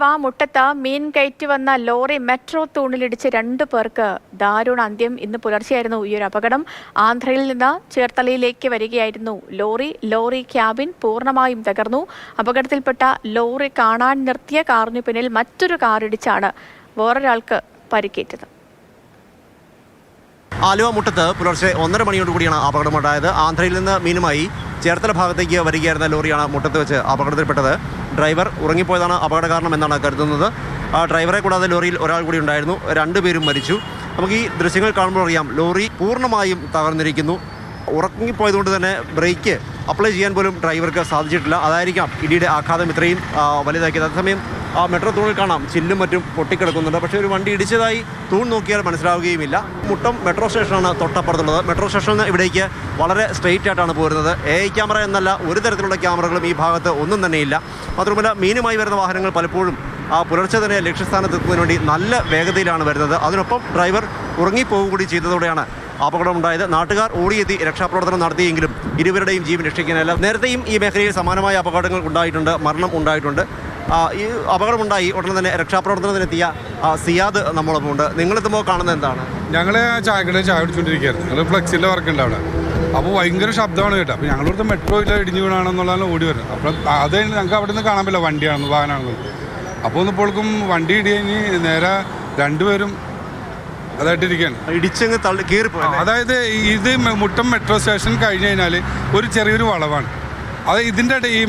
മുട്ടത്ത് മീൻ കയറ്റി വന്ന lorry metro തൂണിലിടിച്ച് 2 പേർക്ക് ദാരുണ അന്ത്യം. ഇന്ന് പുലർച്ചെയായിരുന്നു ഈ ഒരു അപകടം. ആന്ധ്രയിൽ നിന്ന് ചേർത്തലയിലേക്ക് വരികയായിരുന്നു ലോറി ക്യാബിൻ പൂർണ്ണമായും തകർന്നു. അപകടത്തിൽപ്പെട്ട ലോറി കാണാൻ നിർത്തിയ കാറിനു പിന്നിൽ മറ്റൊരു കാറിടിച്ചാണ് വേറൊരാൾക്ക് പരിക്കേറ്റത്. ആലുവ മുട്ടത്ത് പുലർച്ചെ 1:30 മണിയോടുകൂടിയാണ് അപകടമുണ്ടായത്. ആന്ധ്രയിൽ നിന്ന് മീനുമായി ചേർത്തല ഭാഗത്തേക്ക് വരികയായിരുന്ന ലോറിയാണ് മുട്ടത്ത് വെച്ച് അപകടത്തിൽപ്പെട്ടത്. ഡ്രൈവർ ഉറങ്ങിപ്പോയതാണ് അപകട കാരണം എന്നാണ് കരുതുന്നത്. ഡ്രൈവറെ കൂടാതെ ലോറിയിൽ ഒരാൾ കൂടി ഉണ്ടായിരുന്നു. 2 പേരും മരിച്ചു. നമുക്ക് ഈ ദൃശ്യങ്ങൾ കാണുമ്പോൾ അറിയാം, ലോറി പൂർണ്ണമായും തകർന്നിരിക്കുന്നു. ഉറങ്ങിപ്പോയതുകൊണ്ട് തന്നെ ബ്രേക്ക് അപ്ലൈ ചെയ്യാൻ പോലും ഡ്രൈവർക്ക് സാധിച്ചിട്ടില്ല. അതായിരിക്കാം ഇടിയുടെ ആഘാതം ഇത്രയും വലുതാക്കിയത്. അതേസമയം മെട്രോ തൂണിൽ കാണാം ചില്ലും മറ്റും പൊട്ടിക്കിടക്കുന്നുണ്ട്. പക്ഷേ ഒരു വണ്ടി ഇടിച്ചതായി തൂൺ നോക്കിയാൽ മനസ്സിലാവുകയുമില്ല. മുട്ടം മെട്രോ സ്റ്റേഷനാണ് തൊട്ടപ്പുറത്തുള്ളത്. മെട്രോ സ്റ്റേഷനിൽ നിന്ന് ഇവിടേക്ക് വളരെ സ്ട്രെയിറ്റ് ആയിട്ടാണ് പോരുന്നത്. AI ക്യാമറ എന്നല്ല, ഒരു തരത്തിലുള്ള ക്യാമറകളും ഈ ഭാഗത്ത് ഒന്നും തന്നെയില്ല. മാത്രമല്ല മീനുമായി വരുന്ന വാഹനങ്ങൾ പലപ്പോഴും പുലർച്ചെ തന്നെ ലക്ഷ്യസ്ഥാനത്തെത്തുന്നതിന് വേണ്ടി നല്ല വേഗതയിലാണ് വരുന്നത്. അതിനൊപ്പം ഡ്രൈവർ ഉറങ്ങിപ്പോവുക കൂടി ചെയ്തതോടെയാണ് അപകടമുണ്ടായത്. നാട്ടുകാർ ഓടിയെത്തി രക്ഷാപ്രവർത്തനം നടത്തിയെങ്കിലും ഇരുവരുടെയും ജീവൻ രക്ഷിക്കാനല്ല. നേരത്തെയും ഈ മേഖലയിൽ സമാനമായ അപകടങ്ങൾ ഉണ്ടായിട്ടുണ്ട്, മരണം ഉണ്ടായിട്ടുണ്ട്. ഈ അപകടമുണ്ടായി ഉടനെ തന്നെ രക്ഷാപ്രവർത്തനത്തിനെത്തിയ സിയാദ് നമ്മളൊപ്പം ഉണ്ട്. നിങ്ങളെത്തുമ്പോൾ കാണുന്നത് എന്താണ്? ഞങ്ങൾ ചായക്കടയിൽ ചായ കുടിച്ചുകൊണ്ടിരിക്കുകയായിരുന്നു. ഞങ്ങൾ ഫ്ലെക്സിൻ്റെ വർക്കുണ്ട് അവിടെ. അപ്പോൾ ഭയങ്കര ശബ്ദമാണ് കേട്ടോ. അപ്പോൾ ഞങ്ങളിവിടുത്തെ മെട്രോ ഇല്ല ഇടിഞ്ഞു വീണാണെന്നുള്ളതാണ് ഓടി വരുന്നത്. അപ്പോൾ അത് ഞങ്ങൾക്ക് അവിടെ നിന്ന് കാണാൻ പറ്റില്ല വണ്ടിയാണെന്ന് വാഹനമാണെന്ന്. അപ്പോൾ ഒന്നിപ്പോൾക്കും വണ്ടി ഇടി കഴിഞ്ഞ് നേരെ 2 പേരും അതായിട്ടിരിക്കുകയാണ്. ഇടിച്ചങ്ങ് തള്ളി കീറിപ്പോയി. അതായത് ഇത് മുട്ടം മെട്രോ സ്റ്റേഷൻ കഴിഞ്ഞ് കഴിഞ്ഞാൽ ഒരു ചെറിയൊരു വളവാണ്. അത് ഇതിൻ്റെ ഈ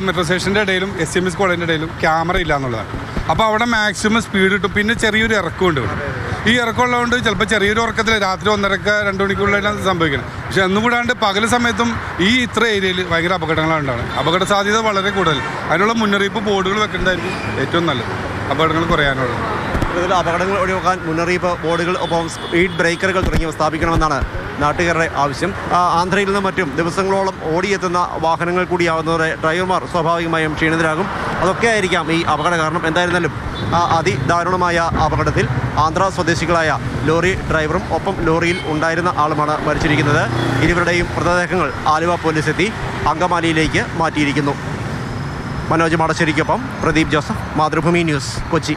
മെട്രോ സ്റ്റേഷൻ്റെ ഇടയിലും SMS കോളേജിൻ്റെ ഇടയിലും ക്യാമറ ഇല്ല എന്നുള്ളതാണ്. അപ്പോൾ അവിടെ മാക്സിമം സ്പീഡ് കിട്ടും. പിന്നെ ചെറിയൊരു ഇറക്കമുണ്ട് ഇവിടെ. ഈ ഇറക്കമുള്ളതുകൊണ്ട് ചിലപ്പോൾ ചെറിയൊരു ഉറക്കത്തിൽ രാത്രി 1:30 2 മണിക്കുള്ളിലാണ് സംഭവിക്കുന്നത്. പക്ഷെ ഒന്നും കൂടാണ്ട് പകൽ സമയത്തും ഇത്ര ഏരിയയിൽ ഭയങ്കര അപകടങ്ങളാണ് ഉണ്ടാവുന്നത്. അപകട സാധ്യത വളരെ കൂടുതൽ. അതിനുള്ള മുന്നറിയിപ്പ് ബോർഡുകൾ വെക്കേണ്ടതായിരിക്കും ഏറ്റവും നല്ലത്, അപകടങ്ങൾ കുറയാനുള്ളത്. അപകടങ്ങൾ ഒഴിവാക്കാൻ മുന്നറിയിപ്പ് ബോർഡുകൾ, ഒപ്പം സ്പീഡ് ബ്രേക്കറുകൾ തുടങ്ങിയവ സ്ഥാപിക്കണമെന്നാണ് നാട്ടുകാരുടെ ആവശ്യം. ആന്ധ്രയിൽ നിന്നും മറ്റും ദിവസങ്ങളോളം ഓടിയെത്തുന്ന വാഹനങ്ങൾ കൂടിയാവുന്നതോടെ ഡ്രൈവർമാർ സ്വാഭാവികമായും ക്ഷീണിതരാകും. അതൊക്കെ ആയിരിക്കാം ഈ അപകട കാരണം. എന്തായിരുന്നാലും അതിദാരുണമായ അപകടത്തിൽ ആന്ധ്ര സ്വദേശികളായ ലോറി ഡ്രൈവറും ഒപ്പം ലോറിയിൽ ഉണ്ടായിരുന്ന ആളുമാണ് മരിച്ചിരിക്കുന്നത്. ഇരുവരുടെയും മൃതദേഹങ്ങൾ ആലുവ പോലീസ് എത്തി അങ്കമാലിയിലേക്ക് മാറ്റിയിരിക്കുന്നു. മനോജ് മാടശ്ശേരിക്കൊപ്പം പ്രദീപ് ജോസഫ്, മാതൃഭൂമി ന്യൂസ്, കൊച്ചി.